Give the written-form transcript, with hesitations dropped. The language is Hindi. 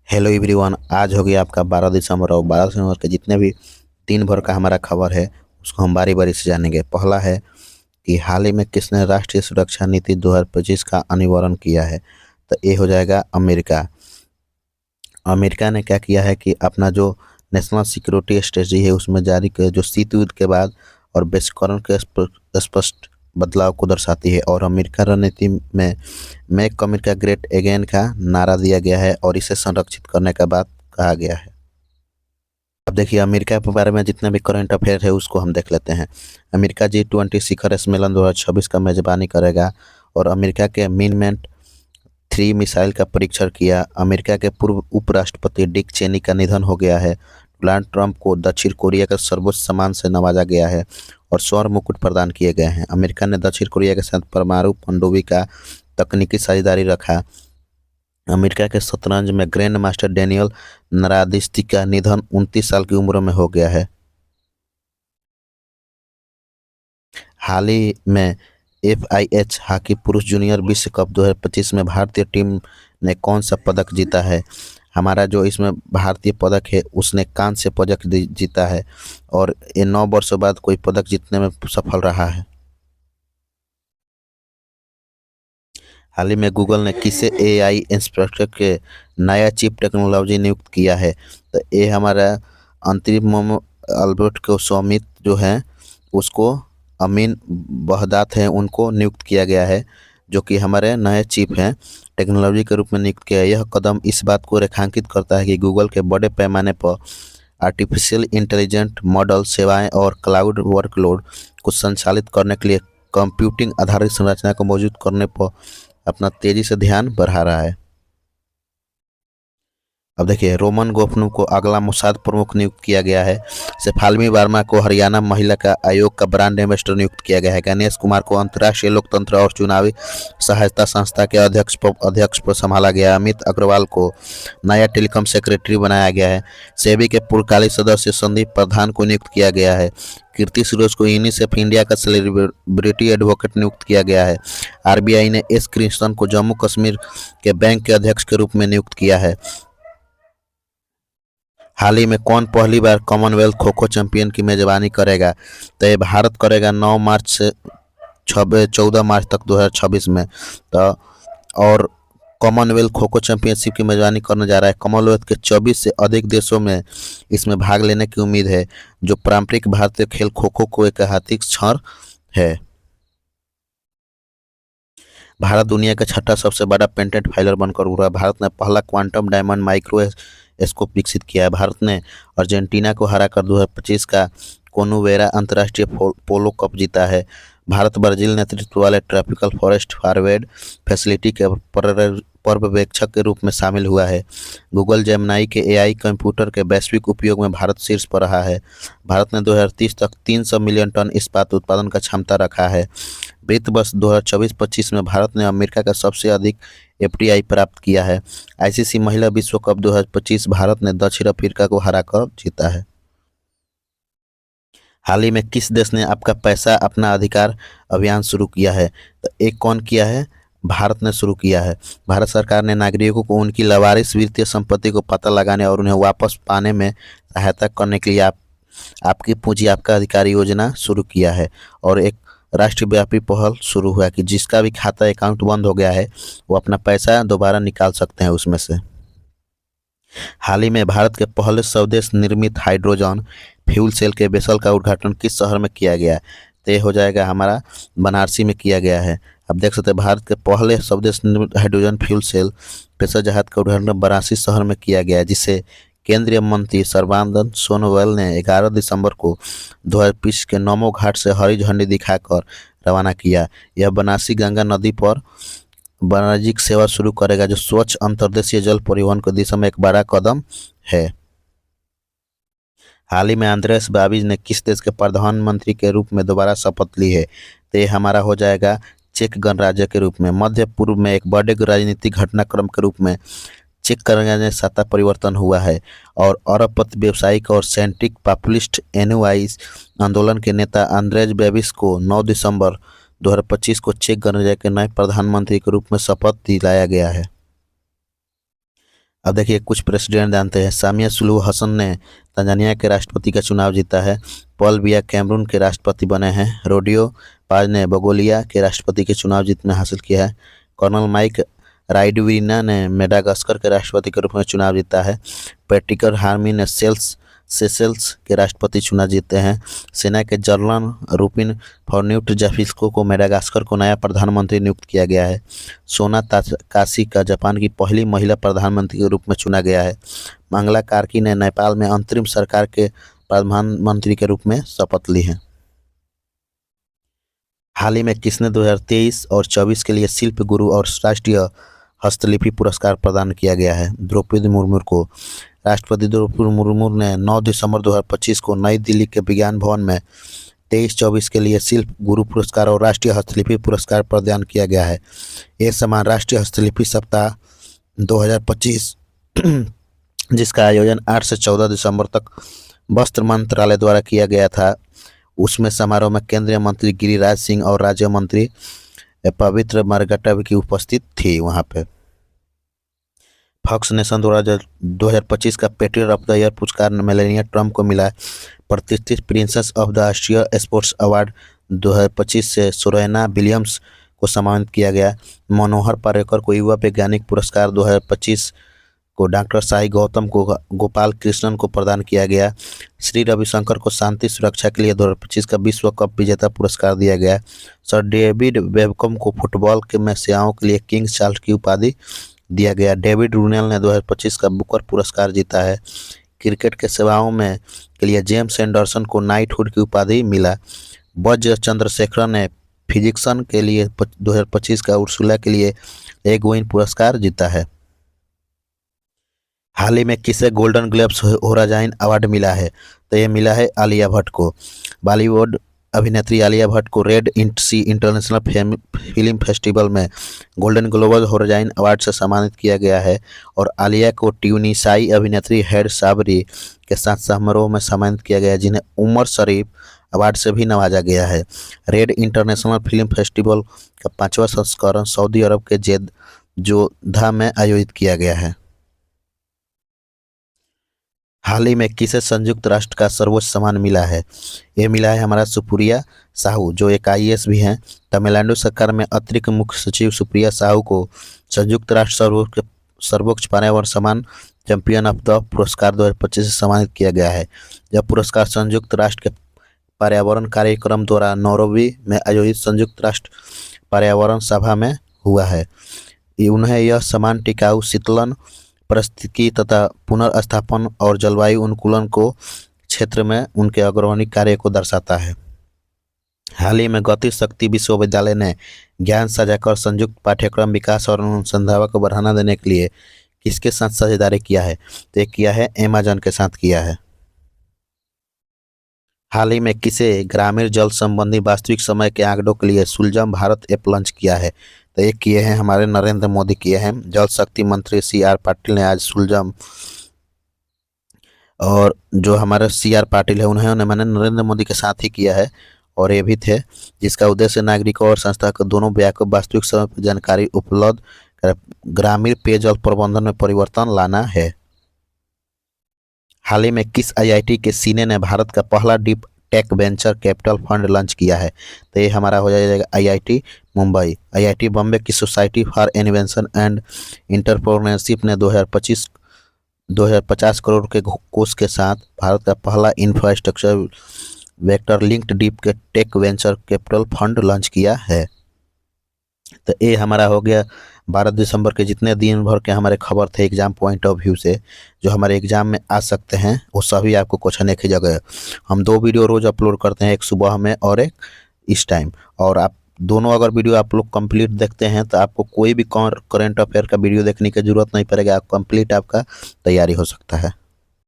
Hello everyone. आज हो गया आपका 12 दिसंबर और 12 दिसंबर के जितने भी दिन भर का हमारा खबर है उसको हम बारी बारी से जानेंगे। पहला है कि हाल ही में किसने राष्ट्रीय सुरक्षा नीति 2025 का अनावरण किया है। तो ये हो जाएगा अमेरिका। अमेरिका ने क्या किया है कि अपना जो नेशनल सिक्योरिटी स्ट्रेटजी है उसमें जारी किया, जो शीत युद्ध के बाद और वैश्वीकरण के स्पष्ट बदलाव को दर्शाती है। और अमेरिका रणनीति में मेक अमेरिका ग्रेट अगेन का नारा दिया गया है और इसे संरक्षित करने का बात कहा गया है। अब देखिए अमेरिका के बारे में जितने भी करंट अफेयर है उसको हम देख लेते हैं। अमेरिका G20 शिखर सम्मेलन 2026 का मेजबानी करेगा और अमेरिका के मिनमेट 3 मिसाइल का परीक्षण किया। अमेरिका के पूर्व उपराष्ट्रपति डिक चेनी का निधन हो गया है। डोनाल्ड ट्रंप को दक्षिण कोरिया का सर्वोच्च सम्मान से नवाजा गया है और स्वर्ण मुकुट प्रदान किए गए हैं। अमेरिका ने दक्षिण कोरिया के साथ परमाणु पनडुब्बी का तकनीकी साझेदारी रखा। अमेरिका के शतरंज में ग्रैंड मास्टर डेनियल नरादिस्ती का निधन 29 साल की उम्र में हो गया है। हाल ही में FIH हॉकी पुरुष जूनियर विश्व कप 2025 में भारतीय टीम ने कौन सा पदक जीता है। हमारा जो इसमें भारतीय पदक है उसने कांस्य पदक जीता है और ये 9 वर्षों बाद कोई पदक जीतने में सफल रहा है। हाल ही में गूगल ने किसे AI इंस्पेक्टर के नया चीफ टेक्नोलॉजी नियुक्त किया है। तो ये हमारा अंतरिम अल्बर्ट को स्वामित जो है उसको अमीन बहदात हैं उनको नियुक्त किया गया है, जो कि हमारे नए चीफ हैं टेक्नोलॉजी के रूप में नियुक्त किया है। यह कदम इस बात को रेखांकित करता है कि गूगल के बड़े पैमाने पर आर्टिफिशियल इंटेलिजेंट मॉडल सेवाएं और क्लाउड वर्कलोड को संचालित करने के लिए कंप्यूटिंग आधारित संरचना को मौजूद करने पर अपना तेजी से ध्यान बढ़ा रहा है। अब देखिए रोमन गोफनू को अगला मोसाद प्रमुख नियुक्त किया गया है। शेफाली वर्मा को हरियाणा महिला का आयोग का ब्रांड एम्बेसडर नियुक्त किया गया है। गणेश कुमार को अंतर्राष्ट्रीय लोकतंत्र और चुनावी सहायता संस्था के अध्यक्ष पर संभाला गया। अमित अग्रवाल को नया टेलीकॉम सेक्रेटरी बनाया गया है। सेबी के पूर्वकालिक सदस्य संदीप प्रधान को नियुक्त किया गया है। कीर्ति सुरेश को यूनिसेफ इंडिया का सेलिब्रिटी एडवोकेट नियुक्त किया गया है। RBI ने S कृष्णन को जम्मू कश्मीर के बैंक के अध्यक्ष के रूप में नियुक्त किया है। हाल ही में कौन पहली बार कॉमनवेल्थ खो खो चैंपियन की मेजबानी करेगा। तो ये भारत करेगा 9 मार्च से 14 मार्च तक 2026 में। तो और कॉमनवेल्थ खो खो चैंपियनशिप की मेजबानी करने जा रहा है। कॉमनवेल्थ के 24 से अधिक देशों में इसमें भाग लेने की उम्मीद है, जो पारंपरिक भारतीय खेल खो खो को एक ऐतिहासिक क्षण है। भारत दुनिया का छठा सबसे बड़ा पेटेंट फाइलर बनकर उभरा। भारत ने पहला क्वांटम डायमंड माइक्रो स्कोप विकसित किया है। भारत ने अर्जेंटीना को हराकर 2025 का कोनुवेरा अंतर्राष्ट्रीय पोलो कप जीता है। भारत ब्राजील नेतृत्व वाले ट्रॉपिकल फॉरेस्ट फॉरवर्ड फैसिलिटी के पर्यवेक्षक के रूप में शामिल हुआ है। गूगल जेमिनी के AI कंप्यूटर के वैश्विक उपयोग में भारत शीर्ष पर रहा है। भारत ने 2030 तक 300 मिलियन टन इस्पात उत्पादन का क्षमता रखा है। वित्त वर्ष 2024-25 में भारत ने अमेरिका का सबसे अधिक FDI प्राप्त किया है। ICC महिला विश्व कप 2025 भारत ने दक्षिण अफ्रीका को हराकर जीता है। हाल ही में किस देश ने आपका पैसा अपना अधिकार अभियान शुरू किया है। तो एक कौन किया है, भारत ने शुरू किया है। भारत सरकार ने नागरिकों को उनकी लावारिस वित्तीय संपत्ति को पता लगाने और उन्हें वापस पाने में सहायता करने के लिए आपकी पूंजी आपका अधिकार योजना शुरू किया है। और एक राष्ट्रव्यापी पहल शुरू हुआ कि जिसका भी खाता अकाउंट बंद हो गया है वो अपना पैसा दोबारा निकाल सकते हैं उसमें से। हाल ही में भारत के पहले स्वदेश निर्मित हाइड्रोजन फ्यूल सेल के बेसल का उद्घाटन किस शहर में किया गया है। तो ये हो जाएगा हमारा बनारसी में किया गया है। अब देख सकते हैं भारत के पहले स्वदेश निर्मित हाइड्रोजन फ्यूल सेल बेसल जहाज का उद्घाटन बनारसी शहर में किया गया है, जिसे केंद्रीय मंत्री सर्बानंद सोनोवाल ने 11 दिसंबर को 2025 के नमो घाट से हरी झंडी दिखाकर रवाना किया। यह बनारसी गंगा नदी पर वाणिज्यिक सेवा शुरू करेगा, जो स्वच्छ अंतर्देशीय जल परिवहन की दिशा में एक बड़ा कदम है। हाल ही में आंद्रेस बाबिज ने किस देश के प्रधानमंत्री के रूप में दोबारा शपथ ली है। तो ये हमारा हो जाएगा चेक गणराज्य के रूप में। मध्य पूर्व में एक बड़े राजनीतिक घटनाक्रम के रूप में चेक गणराज्य में सत्ता परिवर्तन हुआ है और अरबपति व्यावसायिक और सेंट्रिक पॉपुलिस्ट NUI आंदोलन के नेता आंद्रेज बेबिस को 9 दिसंबर 2025 को चेक गणराज्य के नए प्रधानमंत्री के रूप में शपथ दिलाया गया है। अब देखिए कुछ प्रेसिडेंट जानते हैं। सामिया सुलूहु हसन ने तंजानिया के राष्ट्रपति का चुनाव जीता है। पॉल बिया कैमरून के राष्ट्रपति बने हैं। रोडियो पाज ने बगोलिया के राष्ट्रपति के चुनाव जीत में हासिल किया है। कर्नल माइक राइडविना ने मेडागास्कर के राष्ट्रपति के रूप में चुनाव जीता है। पैट्रिकर हार्मी ने सेशेल्स के राष्ट्रपति चुनाव जीते हैं। सेना के जनरल रुपिन फर्न्यूट जाफिस्को को मेडागास्कर को नया प्रधानमंत्री नियुक्त किया गया है। सोना ताकाशी का जापान की पहली महिला प्रधानमंत्री के रूप में चुना गया है। मंगला कार्की ने नेपाल में अंतरिम सरकार के प्रधानमंत्री के रूप में शपथ ली है। हाल ही में किसने 2023 और 24 के लिए शिल्प गुरु और राष्ट्रीय हस्तलिपि पुरस्कार प्रदान किया गया है? द्रौपदी मुर्मू को। राष्ट्रपति द्रौपदी मुर्मू ने 9 दिसंबर 2025 को नई दिल्ली के विज्ञान भवन में 23-24 के लिए शिल्प गुरु पुरस्कार और राष्ट्रीय हस्तलिपि पुरस्कार प्रदान किया गया है। ये सम्मान राष्ट्रीय हस्तलिपि सप्ताह 2025 जिसका आयोजन 8 से 14 दिसंबर तक वस्त्र मंत्रालय द्वारा किया गया था, उसमें समारोह में केंद्रीय मंत्री गिरिराज सिंह और राज्य मंत्री पवित्र मरगटा की उपस्थित थी। वहां पे फॉक्स नेशन 2025 का पेट्रियट ऑफ द ईयर पुरस्कार मेलानिया ट्रम्प को मिला। प्रतिष्ठित princess of the Asia sports award 2025 से सुरैना विलियम्स को सम्मानित किया गया। मनोहर पर्रिकर को युवा वैज्ञानिक पुरस्कार 2025 को डॉक्टर साई गौतम को गोपाल कृष्णन को प्रदान किया गया। श्री रविशंकर को शांति सुरक्षा के लिए 2025 का विश्व कप विजेता पुरस्कार दिया गया। सर डेविड बेबकम को फुटबॉल के में सेवाओं के लिए किंग चार्ल्स की उपाधि दिया गया। डेविड रूनेल ने 2025 का बुकर पुरस्कार जीता है। क्रिकेट के सेवाओं में के लिए जेम्स एंडरसन को नाइटहुड की उपाधि मिला। बज चंद्रशेखरन ने फिजिक्सन के लिए 2025 का उर्सुला के लिए एगोइन पुरस्कार जीता है। हाल ही में किसे गोल्डन ग्लोब्स होराइजन अवार्ड मिला है? तो ये मिला है आलिया भट्ट को। बॉलीवुड अभिनेत्री आलिया भट्ट को रेड सी इंटरनेशनल फिल्म फेस्टिवल में गोल्डन ग्लोब होराइजन अवार्ड से सम्मानित किया गया है और आलिया को ट्यूनिसाई अभिनेत्री हैड साबरी के साथ समारोह में सम्मानित किया गया है, जिन्हें उमर शरीफ अवार्ड से भी नवाजा गया है। रेड इंटरनेशनल फिल्म फेस्टिवल का 5वां संस्करण सऊदी अरब के जोधा में आयोजित किया गया है। हाल ही में किसे संयुक्त राष्ट्र का सर्वोच्च सम्मान मिला है? ये मिला है हमारा सुप्रिया साहू, जो एक IAS भी हैं। तमिलनाडु सरकार में अतिरिक्त मुख्य सचिव सुप्रिया साहू को संयुक्त राष्ट्र सर्वोच्च पर्यावरण सम्मान चैंपियन ऑफ द पुरस्कार 2025 से सम्मानित किया गया है। यह पुरस्कार संयुक्त राष्ट्र के पर्यावरण कार्यक्रम द्वारा नैरोबी में आयोजित संयुक्त राष्ट्र पर्यावरण सभा में हुआ है। उन्हें यह सम्मान टिकाऊ शीतलन, पारिस्थितिकी तथा पुनर्स्थापन और जलवायु अनुकूलन को क्षेत्र में उनके अग्रणी कार्य को दर्शाता है। हाल ही में गति शक्ति विश्वविद्यालय ने ज्ञान साझा कर संयुक्त पाठ्यक्रम विकास और अनुसंधान को बढ़ावा देने के लिए किसके साथ साझेदारी किया है? तो किया है अमेजन के साथ किया है। हाल ही में किसे ग्रामीण जल संबंधी वास्तविक समय के आंकड़ों के लिए सुलझम भारत ऐप लॉन्च किया है? तो ये किए हैं हमारे नरेंद्र मोदी किए हैं। जल शक्ति मंत्री CR पाटिल ने आज सुलझम, और जो हमारे CR पाटिल है उन्होंने मैंने नरेंद्र मोदी के साथ ही किया है और ये भी थे, जिसका उद्देश्य नागरिकों और संस्था को दोनों व्यापक वास्तविक समय पर जानकारी उपलब्ध कर ग्रामीण पेयजल प्रबंधन में परिवर्तन लाना है। हाल ही में किस IIT के सीने ने भारत का पहला deep tech venture capital fund launch किया है? तो ये हमारा हो जाएगा IIT मुंबई। IIT बॉम्बे की society for invention and entrepreneurship ने 2050 करोड़ के कोष के साथ भारत का पहला इंफ्रास्ट्रक्चर वेक्टर लिंक्ड डीप के tech venture capital fund launch किया है। तो ये हमारा हो गया 12 दिसंबर के जितने दिन भर के हमारे खबर थे एग्जाम पॉइंट ऑफ व्यू से, जो हमारे एग्जाम में आ सकते हैं, वो सभी आपको क्वेश्चन एक ही जगह। हम 2 वीडियो रोज अपलोड करते हैं, एक सुबह में और एक इस टाइम, और आप दोनों अगर वीडियो आप लोग कंप्लीट देखते हैं तो आपको कोई भी करंट अफेयर का वीडियो देखने की जरूरत नहीं पड़ेगा, कंप्लीट आपका तैयारी हो सकता है।